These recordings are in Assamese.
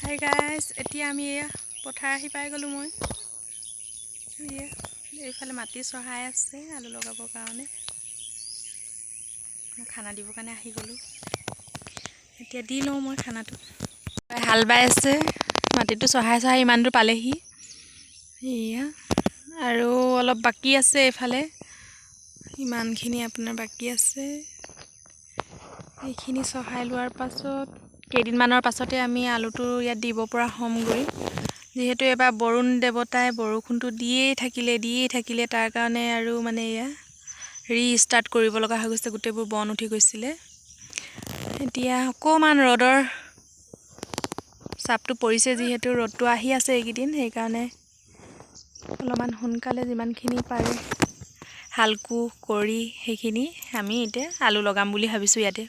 হাই গাইজ, এতিয়া আমি পথাৰ আহি পাই গ'লোঁ। মই এইফালে মাটি চহাই আছে আলু লগাবৰ কাৰণে। মই খানা দিবৰ কাৰণে আহি গ'লোঁ। এতিয়া দি লওঁ মই খানাটো। হাল বাই আছে, মাটিটো চহাই চহাই ইমান দূৰ পালেহি। এয়া আৰু অলপ বাকী আছে, এইফালে ইমানখিনি আপোনাৰ বাকী আছে। এইখিনি চহাই লোৱাৰ পাছত কেইদিনমানৰ পাছতে আমি আলুটো ইয়াত দিব পৰা হ'মগৈ। যিহেতু এবাৰ বৰুণ দেৱতাই বৰষুণটো দিয়েই থাকিলে তাৰ কাৰণে আৰু মানে এয়া ৰিষ্টাৰ্ট কৰিব লগা হৈ গৈছে। গোটেইবোৰ বন উঠি গৈছিলে। এতিয়া অকণমান ৰ'দৰ চাপটো পৰিছে, যিহেতু ৰ'দটো আহি আছে এইকেইদিন, সেইকাৰণে অলপমান সোনকালে যিমানখিনি পাৰে হালকু কৰি সেইখিনি আমি এতিয়া আলু লগাম বুলি ভাবিছোঁ ইয়াতে।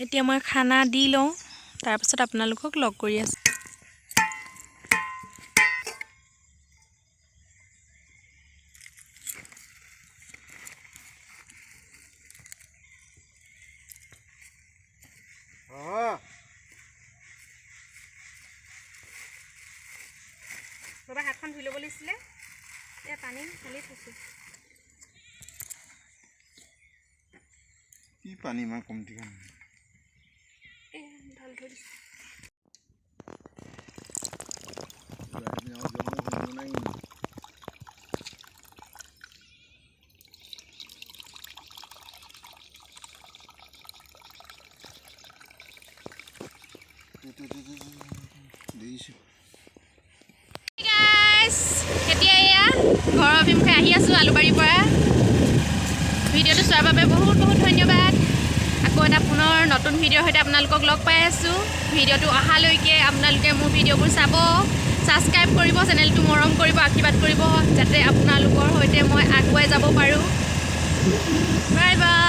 এতিয়া মই খানা দি লওঁ, তাৰপাছত আপোনালোকক লগ কৰি আছোঁ। বাবা হাতখন ধুই ল'ব লাগিছিলে, এতিয়া পানী ঢালি থৈছোঁ। কি পানী ইমান কমটি ঢালি থৈ দিছোঁ। এতিয়া এয়া ঘৰৰ অভিমুখে আহি আছোঁ আলুবাৰীৰ পৰা। ভিডিঅ'টো চোৱাৰ বাবে বহুত বহুত ধন্যবাদ। আকৌ এটা পুনৰ নতুন ভিডিঅ'ৰ সৈতে আপোনালোকক লগ পাই আছোঁ। ভিডিঅ'টো অহালৈকে আপোনালোকে মোৰ ভিডিঅ'বোৰ চাব, ছাবস্ক্ৰাইব কৰিব, চেনেলটো মৰম কৰিব, আশীৰ্বাদ কৰিব, যাতে আপোনালোকৰ সৈতে মই আগুৱাই যাব পাৰোঁ। Bye bye.